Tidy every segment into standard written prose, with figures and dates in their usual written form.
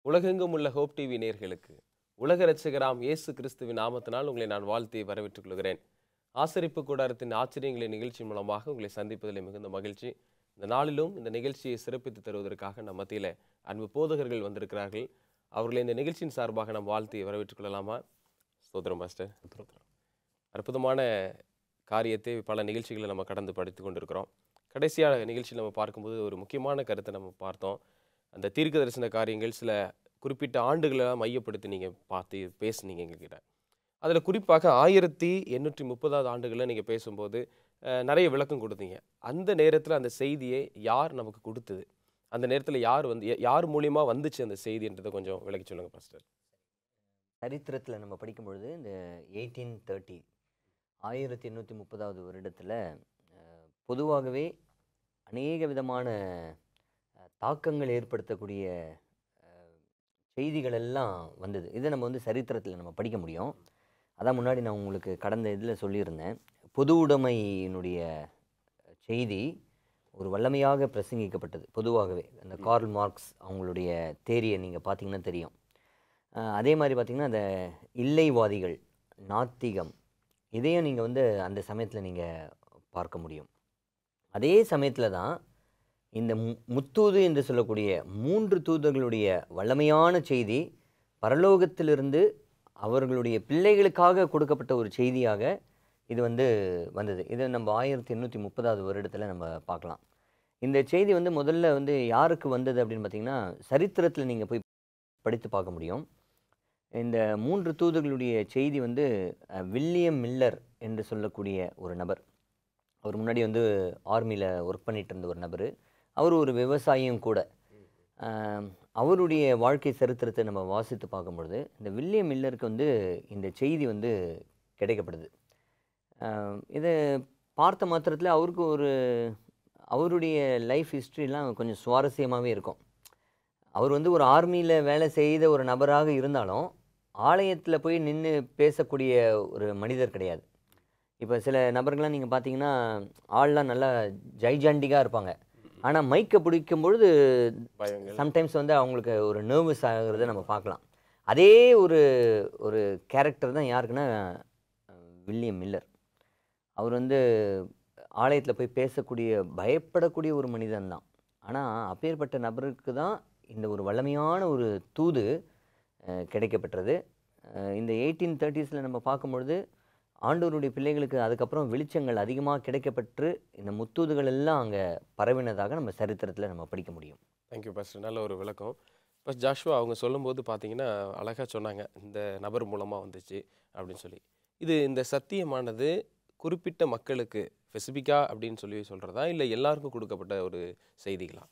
உலகெங்கும் உள்ள hope TV நேயர்களுக்கு உலக இரட்சகராம் இயேசு கிறிஸ்துவின் நாமத்தினால் உங்களை நான் வாழ்த்தி வரவேற்றுக் கொள்கிறேன். ஆசரிப்பு கூடாரத்தின் ஆச்சரியங்களின் நிகழ்ச்சி மூலமாக உங்களை சந்திப்பதில் மிகுந்த மகிழ்ச்சி. இந்த நாளிலும் இந்த நிகழ்ச்சியை சிறப்பித்து தருவதற்காக நம் மத்தியில அன்பு போதகர்கள் வந்திருக்கிறார்கள். அவர்களை இந்த நிகழ்ச்சியின் சார்பாக நாம் வாழ்த்தி வரவேற்றுக் கொள்ளலாமா? ஸ்தோத்திரம் பாஸ்டர். அற்புதமான காரியத்தை பல நிகழ்ச்சிகளை நம்ம கடந்து படித்து கொண்டிருக்கிறோம். கடைசியாக நிகழ்ச்சியில் நம்ம பார்க்கும்போது ஒரு முக்கியமான கருத்தை நம்ம பார்த்தோம். அந்த தீர்க்க தரிசன காரியங்கள் சில குறிப்பிட்ட ஆண்டுகளெல்லாம் மையப்படுத்தி நீங்கள் பார்த்து பேசுனீங்க எங்ககிட்ட. அதில் குறிப்பாக 1830 ஆண்டுகளில் நீங்கள் பேசும்போது நிறைய விளக்கம் கொடுத்தீங்க. அந்த நேரத்தில் அந்த செய்தியை யார் நமக்கு கொடுத்தது, அந்த நேரத்தில் யார் மூலியமாக வந்துச்சு அந்த செய்தின்றதை கொஞ்சம் விளக்கி சொல்லுங்கள் பாஸ்டர். சரித்திரத்தில் நம்ம படிக்கும் பொழுது இந்த 1830 1830வது வருடத்தில் பொதுவாகவே அநேக விதமான தாக்கங்கள் ஏற்படுத்தக்கூடிய செய்திகள் எல்லாம் வந்தது. இதை நம்ம சரித்திரத்தில் நம்ம படிக்க முடியும். அதான் முன்னாடி நான் உங்களுக்கு கடந்த இதில் சொல்லியிருந்தேன். பொது உடைமையினுடைய செய்தி ஒரு வல்லமையாக பிரசங்கிக்கப்பட்டது. பொதுவாகவே அந்த கார்ல் மார்க்ஸ் அவங்களுடைய தேரியை நீங்கள் பார்த்தீங்கன்னா தெரியும். அதே மாதிரி பார்த்திங்கன்னா அந்த இல்லைவாதிகள், நாத்திகம், இதையும் நீங்கள் அந்த சமயத்தில் நீங்கள் பார்க்க முடியும். அதே சமயத்தில் தான் இந்த முத்தூது என்று சொல்லக்கூடிய 3 தூதர்களுடைய வல்லமையான செய்தி பரலோகத்திலிருந்து அவர்களுடைய பிள்ளைகளுக்காக கொடுக்கப்பட்ட ஒரு செய்தியாக இது வந்தது. இதை நம்ம 1830வது வருடத்தில் நம்ம பார்க்கலாம். இந்த செய்தி முதல்ல யாருக்கு வந்தது அப்படின்னு பார்த்திங்கன்னா, சரித்திரத்தில் நீங்கள் போய் படித்து பார்க்க முடியும். இந்த 3 தூதர்களுடைய செய்தி வில்லியம் மில்லர் என்று சொல்லக்கூடிய ஒரு நபர். அவர் முன்னாடி ஆர்மியில் ஒர்க் பண்ணிட்டு இருந்த ஒரு நபர். அவர் ஒரு விவசாயியும் கூட. அவருடைய வாழ்க்கை சரித்திரத்தை நம்ம வாசித்து பார்க்கும்பொழுது இந்த வில்லியம் மில்லருக்கு இந்த செய்தி கிடைக்கப்படுது. இதை பார்த்த மாத்திரத்தில் அவருக்கு அவருடைய லைஃப் ஹிஸ்ட்ரிலாம் கொஞ்சம் சுவாரஸ்யமாகவே இருக்கும். அவர் ஒரு ஆர்மியில் வேலை செய்த ஒரு நபராக இருந்தாலும் ஆலயத்தில் போய் நின்று பேசக்கூடிய ஒரு மனிதர் கிடையாது. இப்போ சில நபர்கள்லாம் நீங்கள் பார்த்தீங்கன்னா ஆள்லாம் நல்லா ஜைஜாண்டிக்காக இருப்பாங்க. ஆனால் மைக்கை பிடிக்கும் பொழுது சம்டைம்ஸ் அவங்களுக்கு ஒரு நர்வஸ் ஆகிறத நம்ம பார்க்கலாம். அதே ஒரு கேரக்டர் தான் யாருக்குன்னா வில்லியம் மில்லர். அவர் ஆலயத்தில் போய் பேசக்கூடிய பயப்படக்கூடிய ஒரு மனிதன் தான். ஆனால் அப்பேற்பட்ட நபருக்கு தான் இந்த ஒரு வல்லமையான ஒரு தூது கிடைக்கப்பெற்றது. இந்த 1830ஸில் நம்ம பார்க்கும்பொழுது ஆண்டவருடைய பிள்ளைகளுக்கு அதுக்கப்புறம் வெளிச்சங்கள் அதிகமாக கிடைக்கப்பெற்று இந்த முத்தூதுகள் எல்லாம் அங்கே பரவினதாக நம்ம சரித்திரத்தில் நம்ம படிக்க முடியும். தேங்க்யூ பாஸ்டர், நல்ல ஒரு விளக்கம். பஸ் ஜாஷுவா அவங்க சொல்லும்போது பார்த்தீங்கன்னா அழகாக சொன்னாங்க, இந்த நபர் மூலமாக வந்துச்சு அப்படின்னு சொல்லி. இந்த சத்தியமானது குறிப்பிட்ட மக்களுக்கு ஸ்பெசிஃபிக்காக அப்படின்னு சொல்லி சொல்கிறதா, இல்லை எல்லாருக்கும் கொடுக்கப்பட்ட ஒரு செய்திகளா?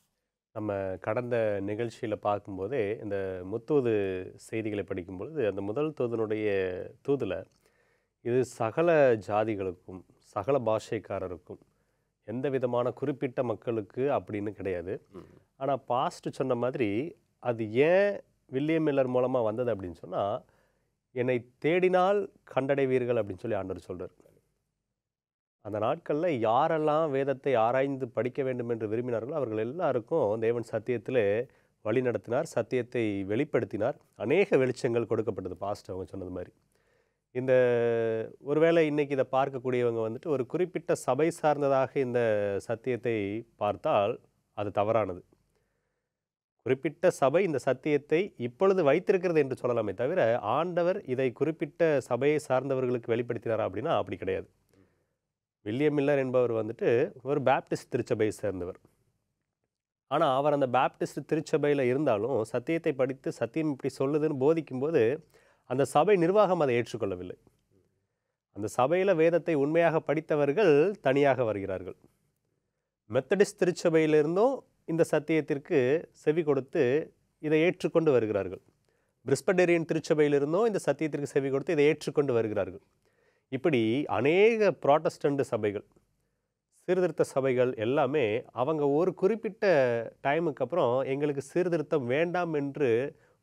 நம்ம கடந்த நிகழ்ச்சியில் பார்க்கும்போதே இந்த முத்தூது செய்திகளை படிக்கும்பொழுது அந்த முதல் தூதனுடைய தூதில் இது சகல ஜாதிகளுக்கும் சகல பாஷைக்காரருக்கும் எந்த விதமான குறிப்பிட்ட மக்களுக்கு அப்படின்னு கிடையாது. ஆனால் பாஸ்ட் சொன்ன மாதிரி அது ஏன் வில்லியம் மில்லர் மூலமாக வந்தது அப்படின்னு சொன்னால், என்னை தேடினால் கண்டடைவீர்கள் அப்படின்னு சொல்லி ஆண்டவர் சொல்கிறார். அந்த நாட்களில் யாரெல்லாம் வேதத்தை ஆராய்ந்து படிக்க வேண்டும் என்று விரும்பினார்களோ அவர்கள் எல்லாருக்கும் தேவன் சத்தியத்தில் வழி நடத்தினார், சத்தியத்தை வெளிப்படுத்தினார். அநேக வெளிச்சங்கள் கொடுக்கப்பட்டது பாஸ்ட் அவங்க சொன்னது மாதிரி. இந்த ஒருவேளை இன்றைக்கி இதை பார்க்கக்கூடியவங்க ஒரு குறிப்பிட்ட சபை சார்ந்ததாக இந்த சத்தியத்தை பார்த்தால் அது தவறானது. குறிப்பிட்ட சபை இந்த சத்தியத்தை இப்பொழுது வைத்திருக்கிறது என்று சொல்லலாமே தவிர, ஆண்டவர் இதை குறிப்பிட்ட சபையை சார்ந்தவர்களுக்கு வெளிப்படுத்தினாரா அப்படின்னா அப்படி கிடையாது. வில்லியம் மில்லர் என்பவர் ஒரு பேப்டிஸ்ட் திருச்சபையை சேர்ந்தவர். ஆனால் அவர் அந்த பேப்டிஸ்ட் திருச்சபையில் இருந்தாலும் சத்தியத்தை படித்து சத்தியம் இப்படி சொல்லுதுன்னு போதிக்கும்போது அந்த சபை நிர்வாகம் அதை ஏற்றுக்கொள்ளவில்லை. அந்த சபையில் வேதத்தை உண்மையாக படித்தவர்கள் தனியாக வருகிறார்கள். மெத்தடிஸ்ட் திருச்சபையிலிருந்தும் இந்த சத்தியத்திற்கு செவி கொடுத்து இதை ஏற்றுக்கொண்டு வருகிறார்கள். பிரிஸ்படேரியன் திருச்சபையிலிருந்தும் இந்த சத்தியத்திற்கு செவி கொடுத்து இதை ஏற்றுக்கொண்டு வருகிறார்கள். இப்படி அநேக புராட்டஸ்டன்ட் சபைகள், சீர்திருத்த சபைகள் எல்லாமே அவங்க ஒரு குறிப்பிட்ட டைமுக்கு அப்புறம் எங்களுக்கு சீர்திருத்தம் வேண்டாம் என்று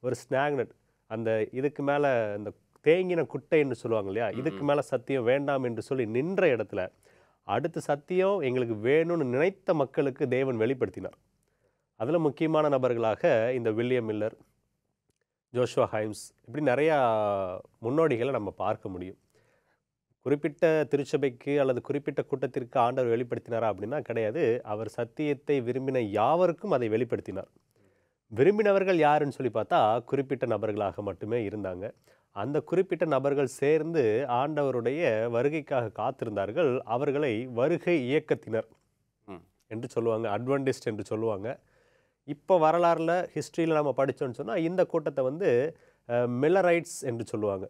ஒரு ஸ்நாக்னட், அந்த இதுக்கு மேலே இந்த தேங்கின குட்டைன்னு சொல்லுவாங்க இல்லையா, இதுக்கு மேலே சத்தியம் வேண்டாம் என்று சொல்லி நின்ற இடத்துல அடுத்த சத்தியம் எங்களுக்கு வேணும்னு நினைத்த மக்களுக்கு தேவன் வெளிப்படுத்தினார். அதில் முக்கியமான நபர்களாக இந்த வில்லியம் மில்லர், ஜோஷுவா ஹைம்ஸ், இப்படி நிறையா முன்னோடிகளை நம்ம பார்க்க முடியும். குறிப்பிட்ட திருச்சபைக்கு அல்லது குறிப்பிட்ட கூட்டத்திற்கு ஆண்டவர் வெளிப்படுத்தினாரா அப்படின்னா கிடையாது. அவர் சத்தியத்தை விரும்பின யாவருக்கும் அதை வெளிப்படுத்தினார். விரும்பினவர்கள் யாருன்னு சொல்லி பார்த்தா குறிப்பிட்ட நபர்களாக மட்டுமே இருந்தாங்க. அந்த குறிப்பிட்ட நபர்கள் சேர்ந்து ஆண்டவருடைய வருகைக்காக காத்திருந்தார்கள். அவர்களை வருகை இயக்கத்தினர் என்று சொல்லுவாங்க, அட்வென்டிஸ்ட் என்று சொல்லுவாங்க. இப்போ வரலாறுல ஹிஸ்ட்ரியில் நம்ம படித்தோம்னு சொன்னால் இந்த கூட்டத்தை வந்து மில்லரைட்ஸ் என்று சொல்லுவாங்க.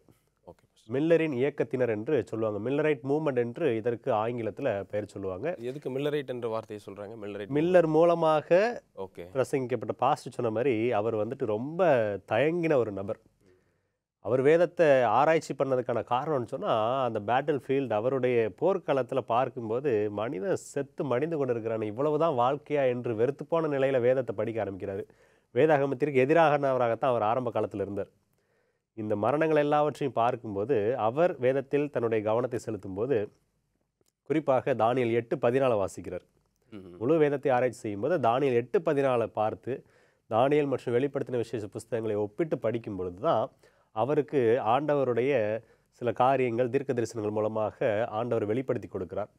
மில்லரின் இயக்கத்தினர் என்று சொல்லுவாங்க. மில்லரைட் மூவ்மெண்ட் என்று இதற்கு ஆங்கிலத்தில் பெயர் சொல்லுவாங்க. எதுக்கு மில்லரைட் என்ற வார்த்தையை சொல்றாங்க? மில்லர் மூலமாக ஓகே பிரசங்கிக்கப்பட்ட பாஸ்டர் சொன்ன மாதிரி அவர் வந்துட்டு ரொம்ப தயங்கின ஒரு நபர். அவர் வேதத்தை ஆராய்ச்சி பண்ணதுக்கான காரணம்னு சொன்னால் அந்த பேட்டில் ஃபீல்டு அவருடைய போர்க்களத்தில் பார்க்கும்போது மனிதன் செத்து மடிந்து கொண்டு இருக்கிறான், இவ்வளவுதான் வாழ்க்கையா என்று வெறுத்து போன நிலையில் வேதத்தை படிக்க ஆரம்பிக்கிறாரு. வேதாகமத்திற்கு எதிரானவராகத்தான் அவர் ஆரம்ப காலத்தில் இருந்தார். இந்த மரணங்கள் எல்லாவற்றையும் பார்க்கும்போது அவர் வேதத்தில் தன்னுடைய கவனத்தை செலுத்தும் போது குறிப்பாக தானியேல் 8:14 வாசிக்கிறார். முழு வேதத்தை ஆராய்ச்சி செய்யும்போது தானியேல் 8:14 பார்த்து தானியேல் மற்றும் வெளிப்படுத்தின விசேஷ புஸ்தகங்களை ஒப்பிட்டு படிக்கும் பொழுது தான் அவருக்கு ஆண்டவருடைய சில காரியங்கள் தீர்க்க தரிசனங்கள் மூலமாக ஆண்டவர் வெளிப்படுத்தி கொடுக்கிறார்.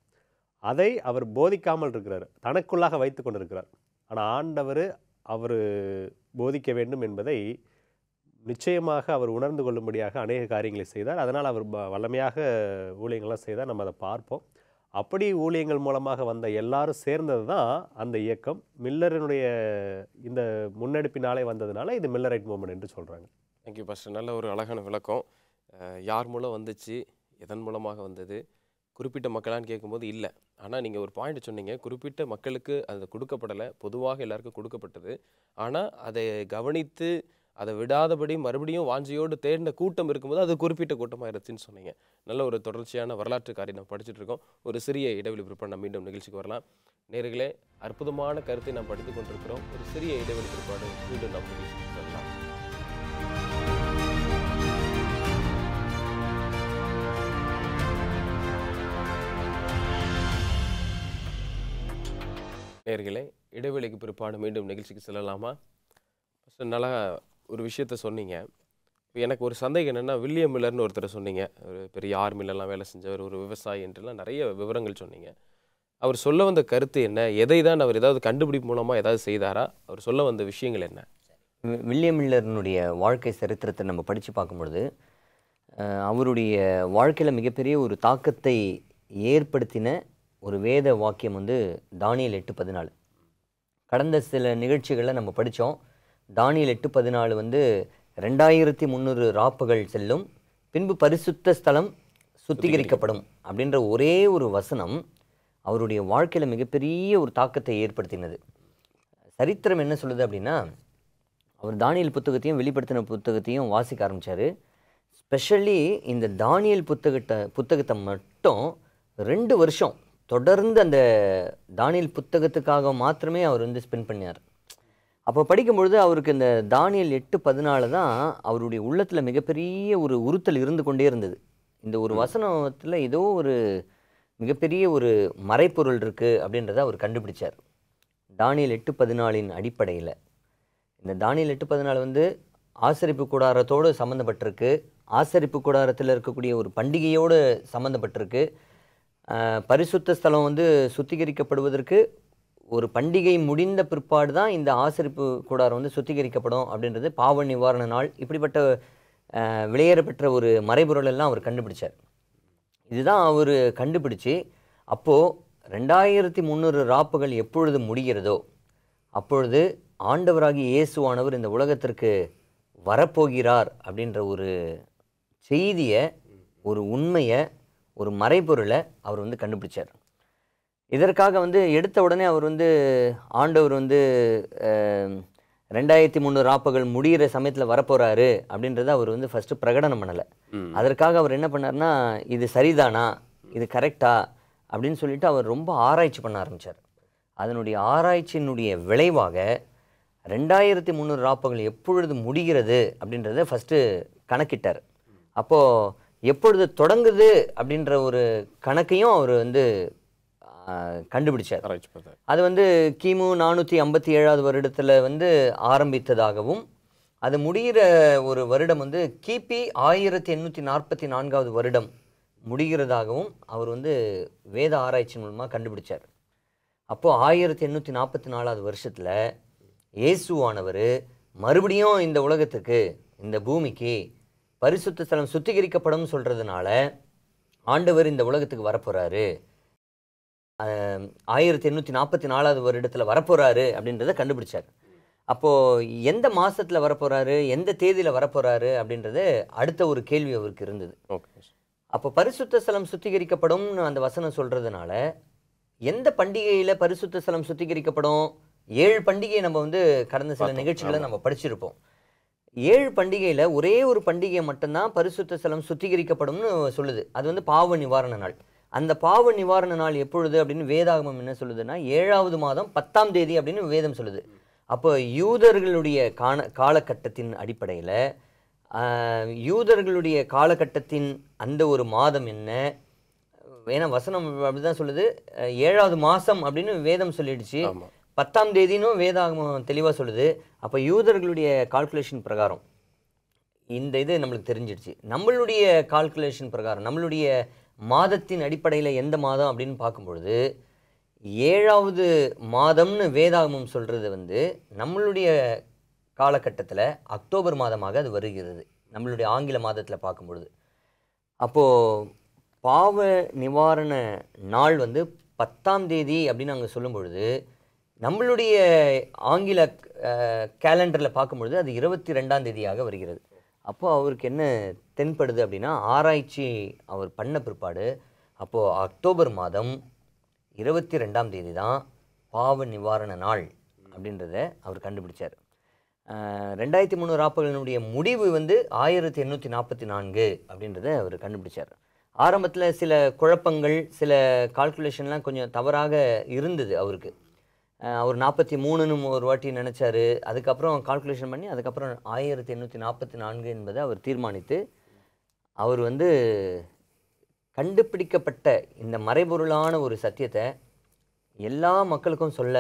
அதை அவர் போதிக்காமல் இருக்கிறார், தனக்குள்ளாக வைத்து கொண்டிருக்கிறார். ஆனால் ஆண்டவர் அவர் போதிக்க வேண்டும் என்பதை நிச்சயமாக அவர் உணர்ந்து கொள்ளும்படியாக அநேக காரியங்களை செய்தார். அதனால் அவர் வல்லமையாக ஊழியங்கள்லாம் செய்தார். நம்ம அதை பார்ப்போம். அப்படி ஊழியங்கள் மூலமாக வந்த எல்லாரும் சேர்ந்தது தான் அந்த இயக்கம். மில்லரினுடைய இந்த முன்னெடுப்பினாலே வந்ததுனால இது மில்லரைட் மூவ்மெண்ட் என்று சொல்கிறாங்க. Thank you pastor. நல்ல ஒரு அழகான விளக்கம். யார் மூலம் வந்துச்சு, எதன் மூலமாக வந்தது, குறிப்பிட்ட மக்களான்னு கேட்கும்போது இல்லை. ஆனால் நீங்கள் ஒரு பாயிண்ட் சொன்னீங்க, குறிப்பிட்ட மக்களுக்கு அது கொடுக்கப்படலை, பொதுவாக எல்லாருக்கும் கொடுக்கப்பட்டது. ஆனால் அதை கவனித்து அதை விடாதபடி மறுபடியும் வாஞ்சியோடு தேடின கூட்டம் இருக்கும்போது அது குறிப்பிட்ட கூட்டமாக இருந்துச்சுன்னு சொன்னீங்க. நல்ல ஒரு தொடர்ச்சியான வரலாற்று காரியம் நம்ம படிச்சுட்டு இருக்கோம். ஒரு சிறிய இடைவெளி பிற்பாடு நம்ம மீண்டும் நிகழ்ச்சிக்கு வரலாம். நேர்களே, அற்புதமான கருத்தை நாம் படித்து கொண்டிருக்கிறோம். ஒரு சிறிய இடைவெளி பிற்பாடு மீண்டும் நம்ம நிகழ்ச்சிக்கு வரலாம். நேர்களே, இடைவெளிக்கு பிற்பாடு மீண்டும் நிகழ்ச்சிக்கு செல்லலாமா? ஃபஸ்ட்டு நல்லா ஒரு விஷயத்த சொன்னீங்க. எனக்கு ஒரு சந்தேகம் என்னென்னா, வில்லியம் மில்லர்னு ஒருத்தர் சொன்னீங்க, ஒரு பெரிய ஆர்மிலெலாம் வேலை செஞ்சவர், ஒரு விவசாயி என்றெல்லாம் நிறைய விவரங்கள் சொன்னீங்க. அவர் சொல்ல வந்த கருத்து என்ன? எதை தான் அவர் ஏதாவது கண்டுபிடிப்பு மூலமாக ஏதாவது செய்தாரா? அவர் சொல்ல வந்த விஷயங்கள் என்ன? வில்லியம் மில்லர்னுடைய வாழ்க்கை சரித்திரத்தை நம்ம படித்து பார்க்கும்பொழுது அவருடைய வாழ்க்கையில் மிகப்பெரிய ஒரு தாக்கத்தை ஏற்படுத்தின ஒரு வேத வாக்கியம் வந்து தானியேல் 8:14. கடந்த சில நிகழ்ச்சிகளில் நம்ம படித்தோம். தானியேல் 8:14 வந்து 2300 ராப்புகள் செல்லும், பின்பு பரிசுத்த ஸ்தலம் சுத்திகரிக்கப்படும் அப்படின்ற ஒரே ஒரு வசனம் அவருடைய வாழ்க்கையில் மிகப்பெரிய ஒரு தாக்கத்தை ஏற்படுத்தினது. சரித்திரம் என்ன சொல்லுது அப்படின்னா, அவர் தானியேல் புத்தகத்தையும் வெளிப்படுத்தின புத்தகத்தையும் வாசிக்க ஆரம்பித்தார். ஸ்பெஷலி இந்த தானியேல் புத்தகத்தை மட்டும் 2 வருஷம் தொடர்ந்து அந்த தானியேல் புத்தகத்துக்காக மாத்திரமே அவர் வந்து ஸ்பெண்ட் பண்ணார். அப்போ படிக்கும்பொழுது அவருக்கு இந்த தானியேல் 8:14 தான் அவருடைய உள்ளத்தில் மிகப்பெரிய ஒரு உறுத்தல் இருந்து கொண்டே இருந்தது. இந்த ஒரு வசனத்தில் ஏதோ ஒரு மிகப்பெரிய ஒரு மறைப்பொருள் இருக்குது அப்படின்றத அவர் கண்டுபிடிச்சார். தானியேல் 8:14 அடிப்படையில் இந்த தானியேல் 8:14 வந்து ஆசரிப்பு கூடாரத்தோடு சம்மந்தப்பட்டிருக்கு, ஆசரிப்பு கூடாரத்தில் இருக்கக்கூடிய ஒரு பண்டிகையோடு சம்மந்தப்பட்டிருக்கு. பரிசுத்த ஸ்தலம் வந்து சுத்திகரிக்கப்படுவதற்கு ஒரு பண்டிகை முடிந்த பிற்பாடு தான் இந்த ஆசரிப்பு கூடாரம் வந்து சுத்திகரிக்கப்படும் அப்படின்றது பாவ நிவாரண நாள். இப்படிப்பட்ட விலையேற பெற்ற ஒரு மறைபொருள் எல்லாம் அவர் கண்டுபிடிச்சார். இதுதான் அவர் கண்டுபிடிச்சி அப்போது 2300 ராப்புகள் எப்பொழுது முடிகிறதோ அப்பொழுது ஆண்டவராகிய இயேசுவானவர் இந்த உலகத்திற்கு வரப்போகிறார் அப்படின்ற ஒரு செய்தியை, ஒரு உண்மையை, ஒரு மறைபொருளை அவர் வந்து கண்டுபிடிச்சார். இதற்காக வந்து எடுத்த உடனே அவர் வந்து ஆண்டவர் வந்து 2300 ராப்புகள் முடிகிற சமயத்தில் வரப்போகிறாரு அப்படின்றத அவர் வந்து ஃபஸ்ட்டு பிரகடனம் பண்ணலை. அதற்காக அவர் என்ன பண்ணார்னா, இது சரிதானா, இது கரெக்டா அப்படின்னு சொல்லிட்டு அவர் ரொம்ப ஆராய்ச்சி பண்ண ஆரம்பித்தார். அதனுடைய ஆராய்ச்சியினுடைய விளைவாக 2300 ராப்புகள் எப்பொழுது முடிகிறது அப்படின்றத ஃபஸ்ட்டு கணக்கிட்டார். அப்போது எப்பொழுது தொடங்குது அப்படின்ற ஒரு கணக்கையும் அவர் வந்து கண்டுபிடிச்சார். அது வந்து கிமு 457 வருடத்தில் வந்து ஆரம்பித்ததாகவும் அது முடிகிற ஒரு வருடம் வந்து கிபி 1844 வருடம் முடிகிறதாகவும் அவர் வந்து வேத ஆராய்ச்சி மூலமாக கண்டுபிடிச்சார். அப்போது 1844 வருஷத்தில் இயேசுவானவர் மறுபடியும் இந்த உலகத்துக்கு, இந்த பூமிக்கு பரிசுத்த ஸ்தலம் சுத்திகரிக்கப்படும் சொல்கிறதுனால ஆண்டவர் இந்த உலகத்துக்கு வரப்போகிறாரு, 1844 வருடத்தில் வரப்போகிறாரு அப்படின்றத கண்டுபிடிச்சார். அப்போது எந்த மாதத்தில் வரப்போகிறாரு, எந்த தேதியில் வரப்போகிறாரு அப்படின்றது அடுத்த ஒரு கேள்வி அவருக்கு இருந்தது. அப்போ பரிசுத்த ஸ்தலம் சுத்திகரிக்கப்படும் அந்த வசனம் சொல்கிறதுனால எந்த பண்டிகையில் பரிசுத்த ஸ்தலம் சுத்திகரிக்கப்படும்? 7 பண்டிகையை நம்ம வந்து கடந்த சில நிகழ்ச்சிகளை நம்ம படிச்சிருப்போம். 7 பண்டிகையில் ஒரே ஒரு பண்டிகை மட்டும்தான் பரிசுத்த ஸ்தலம் சுத்திகரிக்கப்படும்னு சொல்லுது. அது வந்து பாவ நிவாரண நாள். அந்த பாவ நிவாரண நாள் எப்பொழுது அப்படின்னு வேதாகமம் என்ன சொல்லுதுன்னா 7வது மாதம் 10ஆம் தேதி அப்படின்னு வேதம் சொல்லுது. அப்போ யூதர்களுடைய காலகட்டத்தின் அடிப்படையில் யூதர்களுடைய காலகட்டத்தின் அந்த ஒரு மாதம் என்ன, ஏன்னா வசனம் அப்படிதான் சொல்லுது, 7வது மாதம் அப்படின்னு வேதம் சொல்லிடுச்சு, 10ஆம் தேதினும் வேதாகமம் தெளிவாக சொல்லுது. அப்போ யூதர்களுடைய கால்குலேஷன் பிரகாரம் இந்த இது நம்மளுக்கு தெரிஞ்சிடுச்சு. நம்மளுடைய கால்குலேஷன் பிரகாரம் நம்மளுடைய மாதத்தின் அடிப்படையில் எந்த மாதம் அப்படின்னு பார்க்கும்பொழுது 7வது மாதம்னு வேதாகமம் சொல்கிறது வந்து நம்மளுடைய காலகட்டத்தில் அக்டோபர் மாதமாக அது வருகிறது, நம்மளுடைய ஆங்கில மாதத்தில் பார்க்கும்பொழுது. அப்போது பாவ நிவாரண நாள் வந்து 10ஆம் தேதி அப்படின்னு நாங்கள் சொல்லும் பொழுது நம்மளுடைய ஆங்கில கேலண்டரில் பார்க்கும்பொழுது அது 22ஆம் தேதியாக வருகிறது. அப்போது அவருக்கு என்ன தென்படுது அப்படின்னா, ஆராய்ச்சி அவர் பண்ண பிற்பாடு அப்போது அக்டோபர் மாதம் 22ஆம் தேதி தான் பாவ நிவாரண நாள் அப்படின்றத அவர் கண்டுபிடிச்சார். 2003 ராப்பகலினுடைய முடிவு வந்து 1844 அப்படின்றத அவர் கண்டுபிடிச்சார். ஆரம்பத்தில் சில குழப்பங்கள், சில கால்குலேஷன்லாம் கொஞ்சம் தவறாக இருந்தது அவருக்கு. அவர் 43ன்னு ஒரு வாட்டி நினச்சார். அதுக்கப்புறம் கால்குலேஷன் பண்ணி அதுக்கப்புறம் 1844 என்பதை அவர் தீர்மானித்து அவர் வந்து கண்டுபிடிக்கப்பட்ட இந்த மறைபொருளான ஒரு சத்தியத்தை எல்லா மக்களுக்கும் சொல்ல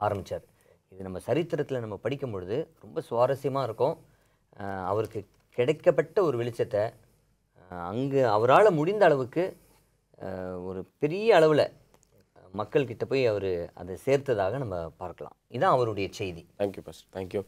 ஆரம்பித்தார். இது நம்ம சரித்திரத்தில் நம்ம படிக்கும் பொழுது ரொம்ப சுவாரஸ்யமாக இருக்கும். அவருக்கு கிடைக்கப்பட்ட ஒரு வெளிச்சத்தை அங்கு அவரால் முடிந்த அளவுக்கு ஒரு பெரிய அளவில் மக்கள்கிட்ட போய் அவர் அதை சேர்த்ததாக நம்ம பார்க்கலாம். இதுதான் அவருடைய செய்தி. Thank you pastor, thank you.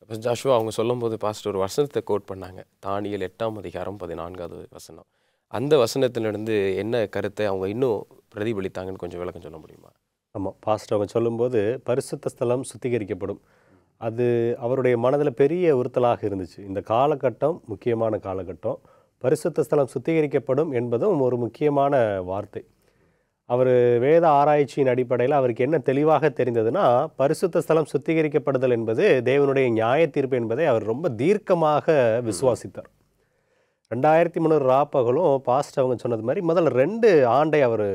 Pastor Joshua அவங்க சொல்லும்போது பாஸ்டர் ஒரு வசனத்தை கோட் பண்ணாங்க, தானியேல் 8ஆம் அதிகாரம் 14வது வசனம். அந்த வசனத்திலிருந்து என்ன கருத்தை அவங்க இன்னும் பிரதிபலித்தாங்கன்னு கொஞ்சம் விளக்கம் சொல்ல முடியுமா? ஆமாம், பாஸ்டர் அவங்க சொல்லும்போது பரிசுத்த ஸ்தலம் சுத்திகரிக்கப்படும், அது அவருடைய மனதில் பெரிய உறுத்தலாக இருந்துச்சு. இந்த காலகட்டம் முக்கியமான காலகட்டம், பரிசுத்த ஸ்தலம் சுத்திகரிக்கப்படும் என்பதும் ஒரு முக்கியமான வார்த்தை. அவர் வேத ஆராய்ச்சியின் அடிப்படையில் அவருக்கு என்ன தெளிவாக தெரிந்ததுன்னா, பரிசுத்த ஸ்தலம் சுத்திகரிக்கப்படுதல் என்பது தேவனுடைய நியாய தீர்ப்பு என்பதை அவர் ரொம்ப தீர்க்கமாக விசுவாசித்தார். 2003 ராப்பகலும் பாஸ்டர் அவங்க சொன்னது மாதிரி முதல்ல 2 ஆண்டை அவர்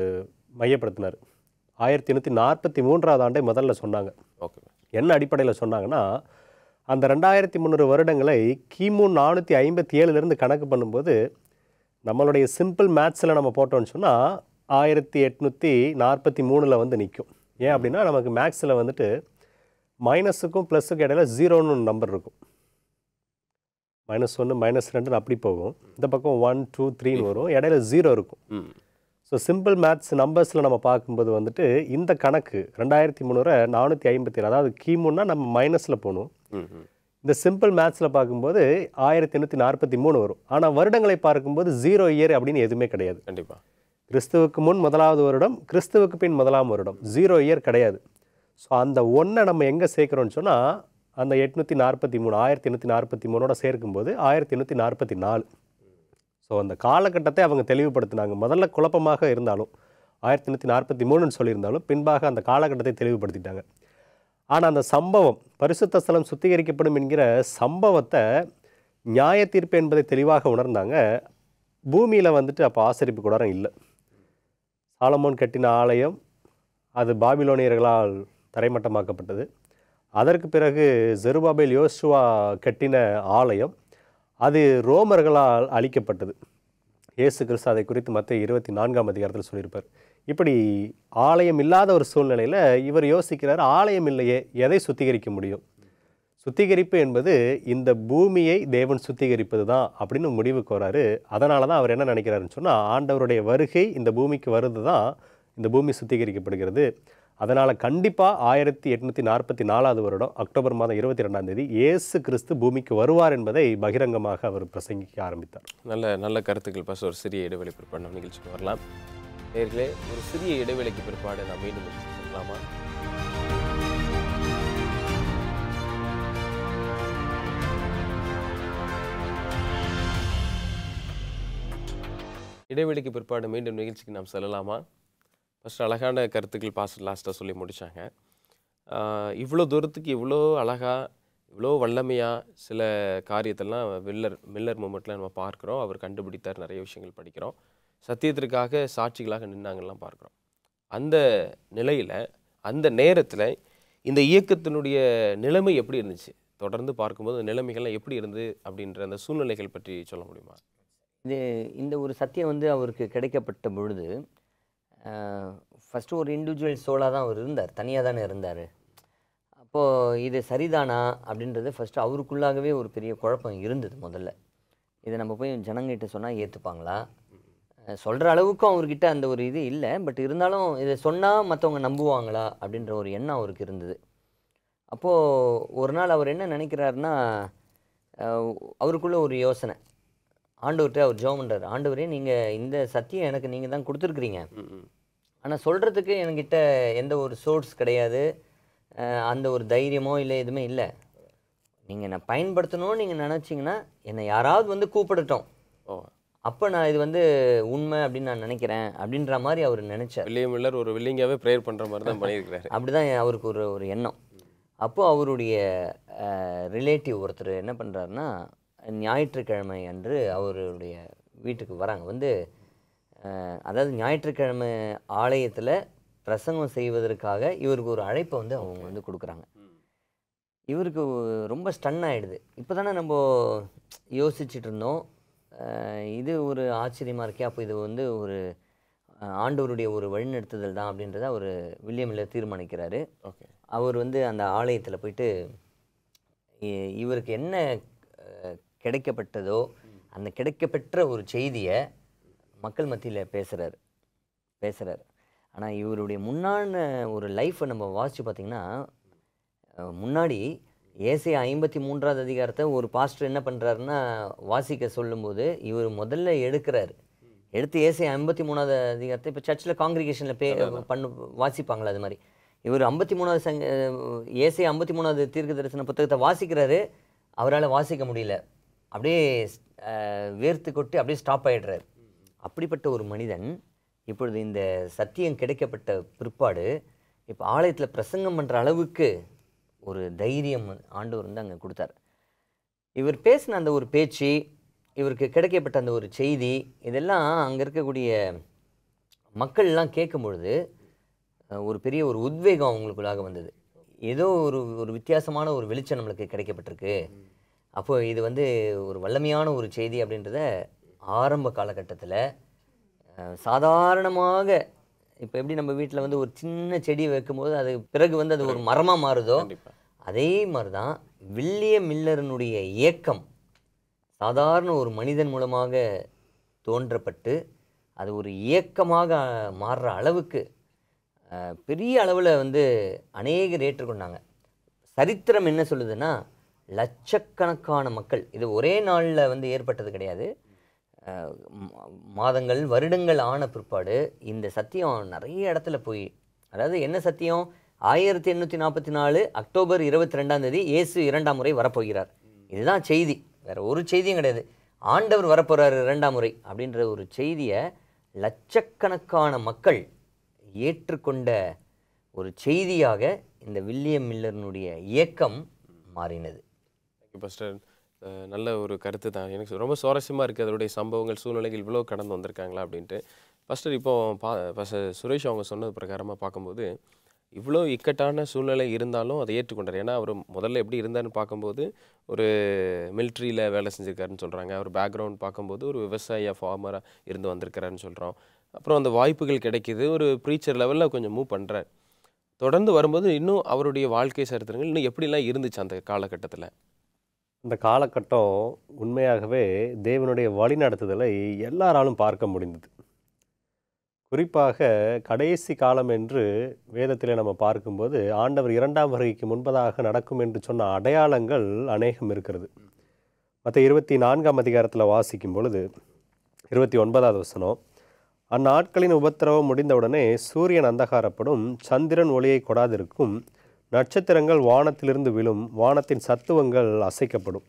மையப்படுத்தினார். 1843 ஆண்டை முதல்ல சொன்னாங்க. ஓகே, என்ன அடிப்படையில் சொன்னாங்கன்னா, அந்த 2003 வருடங்களை கிமு 457 கணக்கு பண்ணும்போது நம்மளுடைய சிம்பிள் மேத்ஸில் நம்ம போட்டோம்னு சொன்னால் 1843 வந்து நிற்கும். ஏன் அப்படின்னா நமக்கு மேக்ஸில் வந்துட்டு மைனஸுக்கும் ப்ளஸுக்கும் இடையில 0ன்னு நம்பர் இருக்கும். -1 -2 அப்படி போகும். இந்த பக்கம் 1 2 3ன்னு வரும், இடையில 0 இருக்கும். ஸோ சிம்பிள் மேத்ஸ் நம்பர்ஸில் நம்ம பார்க்கும்போது வந்துட்டு இந்த கணக்கு 2003 457, அதாவது கிமுன்னா நம்ம மைனஸில் போகணும். இந்த சிம்பிள் மேத்ஸில் பார்க்கும்போது 1843 வரும். ஆனால் வருடங்களை பார்க்கும்போது 0 இயர் அப்படின்னு எதுவுமே கிடையாது. கண்டிப்பாக கிறிஸ்துவுக்கு முன் 1வது வருடம், கிறிஸ்துவுக்கு பின் 1ஆம் வருடம், 0 இயர் கிடையாது. ஸோ அந்த ஒன்றை நம்ம எங்கே சேர்க்குறோன்னு சொன்னால் அந்த 1843 சேர்க்கும்போது 1844. ஸோ அந்த காலகட்டத்தை அவங்க தெளிவுபடுத்தினாங்க. முதல்ல குழப்பமாக இருந்தாலும் 1843 சொல்லியிருந்தாலும் பின்பாக அந்த காலகட்டத்தை தெளிவுபடுத்திட்டாங்க. ஆனால் அந்த சம்பவம், பரிசுத்த ஸ்தலம் சுத்திகரிக்கப்படும் என்கிற சம்பவத்தை நியாய தீர்ப்பு என்பதை தெளிவாக உணர்ந்தாங்க. பூமியில் வந்துட்டு அப்போ ஆசரிப்பு கூடாரம் இல்லை. சாலமோன் கட்டின ஆலயம் அது பாபிலோனியர்களால் தரைமட்டமாக்கப்பட்டது. அதற்கு பிறகு செருபாபேல் யோசுவா கட்டின ஆலயம் அது ரோமர்களால் அழிக்கப்பட்டது. இயேசு கிறிஸ்து அதை குறித்து மத்தேயு 24ஆம் அதிகாரத்தில் சொல்லியிருப்பார். இப்படி ஆலயம் இல்லாத ஒரு சூழ்நிலையில் இவர் யோசிக்கிறார், ஆலயம் இல்லையே, எதை சுத்திகரிக்க முடியும்? சுத்திகரிப்பு என்பது இந்த பூமியை தேவன் சுத்திகரிப்பது தான் அப்படின்னு முடிவுக்கு வராரு. அதனால தான் அவர் என்ன நினைக்கிறாருன்னு சொன்னால், ஆண்டவருடைய வருகை இந்த பூமிக்கு வருது தான் இந்த பூமி சுத்திகரிக்கப்படுகிறது. அதனால் கண்டிப்பாக 1844 வருடம் அக்டோபர் மாதம் 22ஆம் தேதி இயேசு கிறிஸ்து பூமிக்கு வருவார் என்பதை பகிரங்கமாக அவர் பிரசங்கிக்க ஆரம்பித்தார். நல்ல நல்ல கருத்துக்கள் பாஸ். ஒரு சிறிய இடைவெளி பிற்பாடு நம்ம நிகழ்ச்சிக்கு வரலாம். நேயர்களே, ஒரு சிறிய இடைவெளிக்கு பிற்பாடு நான் மீண்டும் சொல்லலாமா? இடைவெளிக்கு பிற்பாடு மீண்டும் நிகழ்ச்சிக்கு நாம் செல்லலாமா? ஃபஸ்ட் அழகான கருத்துக்கள் பாஸ்டர் லாஸ்ட்டாக சொல்லி முடித்தாங்க. இவ்வளோ தூரத்துக்கு இவ்வளோ அழகாக, இவ்வளோ வல்லமையாக சில காரியத்தெல்லாம் மில்லர் மூமெண்ட்டில் நம்ம பார்க்குறோம். அவர் கண்டுபிடித்தார், நிறைய விஷயங்கள் படிக்கிறோம். சத்தியத்திற்காக சாட்சிகளாக நின்னாங்கலாம் பார்க்குறோம். அந்த நிலையில், அந்த நேரத்தில் இந்த இயக்கத்தினுடைய நிலைமை எப்படி இருந்துச்சு? தொடர்ந்து பார்க்கும்போது நிலைமைகள்லாம் எப்படி இருந்து அப்படின்ற அந்த சூழ்நிலைகள் பற்றி சொல்ல முடியுமா? இந்த ஒரு சத்தியம் வந்து அவருக்கு கிடைக்கப்பட்ட பொழுது ஃபஸ்ட்டு ஒரு இண்டிவிஜுவல் சோலாக தான் அவர் இருந்தார், தனியாக தானே இருந்தார். அப்போது இது சரிதானா அப்படின்றது ஃபஸ்ட்டு அவருக்குள்ளாகவே ஒரு பெரிய குழப்பம் இருந்தது. முதல்ல இதை நம்ம போய் ஜனங்கிட்ட சொன்னால் ஏற்றுப்பாங்களா, சொல்கிற அளவுக்கும் அவர்கிட்ட அந்த ஒரு இது இல்லை. பட் இருந்தாலும் இதை சொன்னால் மற்றவங்க நம்புவாங்களா அப்படின்ற ஒரு எண்ணம் அவருக்கு இருந்தது. அப்போது ஒரு நாள் அவர் என்ன நினைக்கிறாருன்னா, அவருக்குள்ள ஒரு யோசனை. ஆண்டவர்கிட்ட அவர் ஜெபம் பண்ணுறாரு. ஆண்டவரே, நீங்கள் இந்த சத்தியம் எனக்கு நீங்கள் தான் கொடுத்துருக்குறீங்க, ஆனால் சொல்கிறதுக்கு என்கிட்ட எந்த ஒரு சோர்ஸ் கிடையாது, அந்த ஒரு தைரியமோ இல்லை எதுவுமே இல்லை. நீங்கள் என்னை பயன்படுத்தணும்னு நீங்கள் நினச்சிங்கன்னா என்னை யாராவது வந்து கூப்பிடட்டும், அப்போ நான் இது வந்து உண்மை அப்படின்னு நான் நினைக்கிறேன் அப்படின்ற மாதிரி அவர் நினச்சார். வில்லியம் மில்லர் ஒரு வில்லிங்காகவே ப்ரேயர் பண்ணுற மாதிரி தான் பண்ணியிருக்கிறாரு. அப்படி தான் அவருக்கு ஒரு எண்ணம். அப்போது அவருடைய ரிலேட்டிவ் ஒருத்தர் என்ன பண்ணுறாருன்னா, ஞாயிற்றுக்கிழமை அன்று அவருடைய வீட்டுக்கு வராங்க. வந்து அதாவது ஞாயிற்றுக்கிழமை ஆலயத்தில் பிரசங்கம் செய்வதற்காக இவருக்கு ஒரு அழைப்பை வந்து அவங்க வந்து கொடுக்குறாங்க. இவருக்கு ரொம்ப ஸ்டன் ஆகிடுது. இப்போ தானே நம்ம யோசிச்சுட்டு இருந்தோம், இது ஒரு ஆச்சரியமாக இருக்கே, அப்போ இது வந்து ஒரு ஆண்டவருடைய ஒரு வழிநடத்துதல் தான் அப்படின்றத அவர் வில்லியம் மில்லர் தீர்மானிக்கிறாரு. ஓகே. அவர் வந்து அந்த ஆலயத்தில் போயிட்டு இவருக்கு என்ன கிடைக்கப்பட்டதோ அந்த கிடைக்கப்பெற்ற ஒரு செய்தியை மக்கள் மத்தியில் பேசுகிறார். ஆனால் இவருடைய முன்னாடி ஒரு லைஃப்பை நம்ம வாசித்து பார்த்திங்கன்னா, முன்னாடி ஏசாயா 53ஆவது அதிகாரத்தை ஒரு பாஸ்டர் என்ன பண்ணுறாருன்னா வாசிக்க சொல்லும்போது இவர் முதல்ல எடுத்து ஏசாயா 53ஆவது அதிகாரத்தை இப்போ சர்ச்சில் காங்கிரிகேஷனில் வாசிப்பாங்களா, அது மாதிரி இவர் 53ஆவது ஏசாயா 53ஆவது தீர்க்க தரிசன புத்தகத்தை வாசிக்கிறாரு. அவரால் வாசிக்க முடியல, அப்படியே வேர்த்து கொட்டி அப்படியே ஸ்டாப் ஆகிடுறார். அப்படிப்பட்ட ஒரு மனிதன் இப்பொழுது இந்த சத்தியம் கிடைக்கப்பட்ட பிற்பாடு இப்போ ஆலயத்தில் பிரசங்கம் பண்ணுற அளவுக்கு ஒரு தைரியம் ஆண்டவர் வந்து அங்கே கொடுத்தார். இவர் பேசின அந்த ஒரு பேச்சு, இவருக்கு கிடைக்கப்பட்ட அந்த ஒரு செய்தி, இதெல்லாம் அங்கே இருக்கக்கூடிய மக்கள்லாம் கேட்கும் பொழுது ஒரு பெரிய ஒரு உத்வேகம் அவங்களுக்குள்ளாக வந்தது. ஏதோ ஒரு வித்தியாசமான ஒரு வெளிச்சம் நம்மளுக்கு கிடைக்கப்பட்டிருக்கு, அப்போது இது வந்து ஒரு வல்லமையான ஒரு செய்தி அப்படின்றத ஆரம்ப காலகட்டத்தில் சாதாரணமாக இப்போ எப்படி நம்ம வீட்டில் வந்து ஒரு சின்ன செடி வைக்கும்போது அது பிறகு வந்து அது ஒரு மரமாக மாறுதோ, அதே மாதிரி தான் வில்லியம் மில்லரினுடைய இயக்கம் சாதாரண ஒரு மனிதன் மூலமாக தோன்றப்பட்டு அது ஒரு இயக்கமாக மாறுற அளவுக்கு பெரிய அளவில் வந்து அநேகர் ஏற்றுக்கொண்டாங்க. சரித்திரம் என்ன சொல்லுதுன்னா, லட்சக்கணக்கான மக்கள், இது ஒரே நாளில் வந்து ஏற்பட்டது கிடையாது, மாதங்கள் வருடங்கள் ஆன பிற்பாடு இந்த சத்தியம் நிறைய இடத்துல போய், அதாவது என்ன சத்தியம், 1844 அக்டோபர் 22ஆம் தேதி இயேசு 2ஆம் முறை வரப்போகிறார், இதுதான் செய்தி, வேற ஒரு செய்தியும் கிடையாது. ஆண்டவர் வரப்போகிறார் 2ஆம் முறை அப்படின்ற ஒரு செய்தியை லட்சக்கணக்கான மக்கள் ஏற்றுக்கொண்ட ஒரு செய்தியாக இந்த வில்லியம் மில்லரினுடைய இயக்கம் மாறினது. பாஸ்டர், நல்ல ஒரு கருத்து தான். எனக்கு ரொம்ப சுவாரஸ்யமாக இருக்குது அதனுடைய சம்பவங்கள், சூழ்நிலைகள் இவ்வளோ கடந்து வந்திருக்காங்களா அப்படின்ட்டு. பாஸ்டர், இப்போ பாஸ்டர் சுரேஷ் அவங்க சொன்னது பிரகாரமாக பார்க்கும்போது இவ்வளோ இக்கட்டான சூழ்நிலை இருந்தாலும் அதை ஏற்றுக்கொண்டார். ஏன்னா அவர் முதல்ல எப்படி இருந்தார்னு பார்க்கும்போது ஒரு மிலிட்ரியில் வேலை செஞ்சுருக்காருன்னு சொல்கிறாங்க. அவர் பேக்ரவுண்ட் பார்க்கும்போது ஒரு விவசாய ஃபார்மராக இருந்து வந்திருக்கிறாருன்னு சொல்கிறோம். அப்புறம் அந்த வாய்ப்புகள் கிடைக்கிது, ஒரு ப்ரீச்சர் லெவலில் கொஞ்சம் மூவ் பண்ணுறார். தொடர்ந்து வரும்போது இன்னும் அவருடைய வாழ்க்கை சரித்திரங்கள் இன்னும் எப்படிலாம் இருந்துச்சு அந்த காலகட்டத்தில்? அந்த காலகட்டம் உண்மையாகவே தேவனுடைய வழிநடத்துதலை எல்லாராலும் பார்க்க முடிந்தது. குறிப்பாக கடைசி காலம் என்று வேதத்திலே நம்ம பார்க்கும்போது ஆண்டவர் 2ஆம் வருகைக்கு முன்பதாக நடக்கும் என்று சொன்ன அடையாளங்கள் அநேகம் இருக்கிறது. மற்ற 24ஆம் அதிகாரத்தில் வாசிக்கும் பொழுது 29வது வசனம், அந்நாட்களின் உபத்திரவம் முடிந்தவுடனே சூரியன் அந்தகாரப்படும், சந்திரன் ஒளியை கொடாதிருக்கும், நட்சத்திரங்கள் வானத்திலிருந்து விழும், வானத்தின் சத்துவங்கள் அசைக்கப்படும்.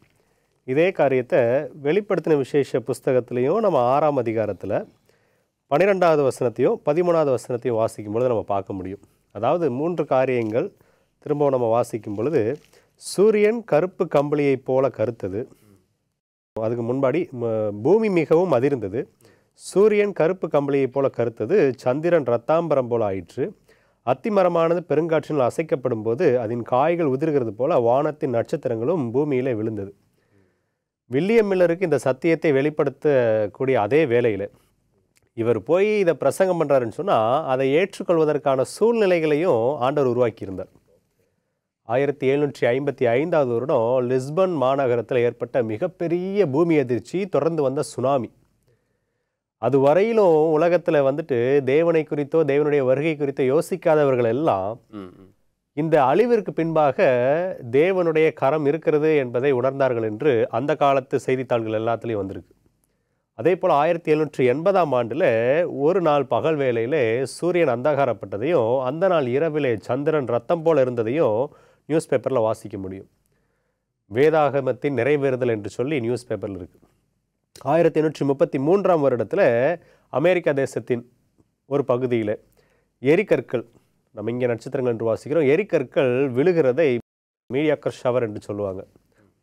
இதே காரியத்தை வெளிப்படுத்தின விசேஷ புஸ்தகத்திலையும் நம்ம 6ஆம் அதிகாரத்தில் 12வது வசனத்தையும் 13வது வசனத்தையும் வாசிக்கும் பொழுது நம்ம பார்க்க முடியும். அதாவது 3 காரியங்கள் திரும்பவும் நம்ம வாசிக்கும் பொழுது, சூரியன் கருப்பு கம்பளியைப் போல கருத்தது. அதுக்கு முன்பாடி பூமி மிகவும் அதிர்ந்தது. சூரியன் கருப்பு கம்பளியைப் போல கருத்தது, சந்திரன் இரத்தாம்பரம் போல ஆயிற்று. அத்திமரமானது பெருங்காற்றினால் அசைக்கப்படும் போது அதன் காய்கள் உதிர்கிறது போல வானத்தின் நட்சத்திரங்களும் பூமியிலே விழுந்தது. வில்லியம் மில்லருக்கு இந்த சத்தியத்தை வெளிப்படுத்தக்கூடிய அதே வேளையில் இவர் போய் இதை பிரசங்கம் பண்ணுறாருன்னு சொன்னால் அதை ஏற்றுக்கொள்வதற்கான சூழ்நிலைகளையும் ஆண்டவர் உருவாக்கியிருந்தார். 1755வது வருடம் லிஸ்பன் மாநகரத்தில் ஏற்பட்ட மிகப்பெரிய பூமி அதிர்ச்சி, தொடர்ந்து வந்த சுனாமி, அது வரையிலும் உலகத்தில் வந்துட்டு தேவனை குறித்தோ தேவனுடைய வருகை குறித்தோ யோசிக்காதவர்கள் எல்லாம் இந்த அழிவிற்கு பின்பாக தேவனுடைய கரம் இருக்கிறது என்பதை உணர்ந்தார்கள் என்று அந்த காலத்து செய்தித்தாள்கள் எல்லாத்துலேயும் வந்திருக்கு. அதே போல் 1780ஆம் ஆண்டில் ஒரு நாள் பகல் வேளையிலே சூரியன் அந்தகாரப்பட்டதையும் அந்த நாள் இரவிலே சந்திரன் ரத்தம் போல் இருந்ததையும் நியூஸ் பேப்பரில் வாசிக்க முடியும். வேதாகமத்தின் நிறைவேறுதல் என்று சொல்லி நியூஸ் பேப்பரில் இருக்குது. 1833ஆம் வருடத்தில் அமெரிக்கா தேசத்தின் ஒரு பகுதியில் எரிக்கற்கள், நம்ம இங்கே நட்சத்திரங்கள் என்று வாசிக்கிறோம், எரிக்கற்கள் விழுகிறதை மீடியாக்கர் ஷவர் என்று சொல்லுவாங்க,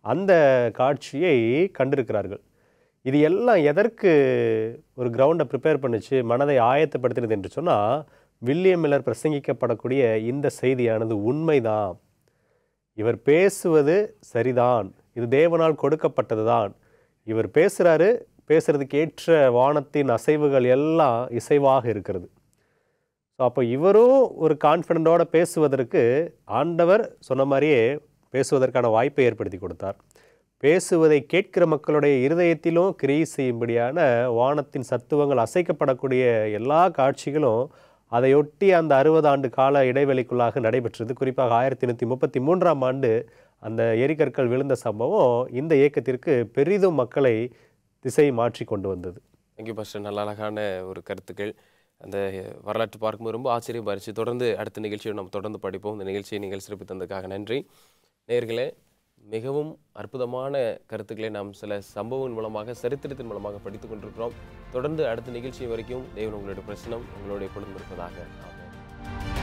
அந்த காட்சியை கண்டிருக்கிறார்கள். இது எல்லாம் எதற்கு ஒரு கிரவுண்டை ப்ரிப்பேர் பண்ணிச்சு, மனதை ஆயத்தப்படுத்தினது என்று சொன்னால், வில்லியம் மில்லர் பிரசங்கிக்கப்படக்கூடிய இந்த செய்தியானது உண்மைதான், இவர் பேசுவது சரிதான், இது தேவனால் கொடுக்கப்பட்டது தான், இவர் பேசுகிறாரு, பேசுகிறதுக்கு ஏற்ற வானத்தின் அசைவுகள் எல்லாம் இசைவாக இருக்கிறது. ஸோ அப்போ இவரும் ஒரு கான்ஃபிடென்ட்டோடு பேசுவதற்கு ஆண்டவர் சொன்ன மாதிரியே பேசுவதற்கான வாய்ப்பை ஏற்படுத்தி கொடுத்தார். பேசுவதை கேட்கிற மக்களுடைய இருதயத்திலும் கிரியை செய்யும்படியான வானத்தின் சத்துவங்கள் அசைக்கப்படக்கூடிய எல்லா காட்சிகளும் அதையொட்டி அந்த 60 ஆண்டு கால இடைவெளிக்குள்ளாக நடைபெற்றது. குறிப்பாக 1833ஆம் ஆண்டு அந்த எரிக்கற்கள் விழுந்த சம்பவம் இந்த இயக்கத்திற்கு பெரிதும் மக்களை திசை மாற்றி கொண்டு வந்தது. தேங்க்யூ பாஸ்டர், நல்ல அழகான ஒரு கருத்துக்கள். அந்த வரலாற்று பார்க்கும்போது ரொம்ப ஆச்சரியமாக இருந்துச்சு. தொடர்ந்து அடுத்த நிகழ்ச்சியை நம்ம தொடர்ந்து படிப்போம். இந்த நிகழ்ச்சியை நீங்கள் சிறப்பு தந்ததுக்காக நன்றி. நேயர்களே, மிகவும் அற்புதமான கருத்துக்களை நாம் சில சம்பவம் மூலமாக, சரித்திரத்தின் மூலமாக படித்து கொண்டிருக்கிறோம். தொடர்ந்து அடுத்த நிகழ்ச்சி வரைக்கும் தேவன் உங்களுடைய பிரச்சனம் உங்களுடைய குடும்பம் இருப்பதாக. ஆமென்.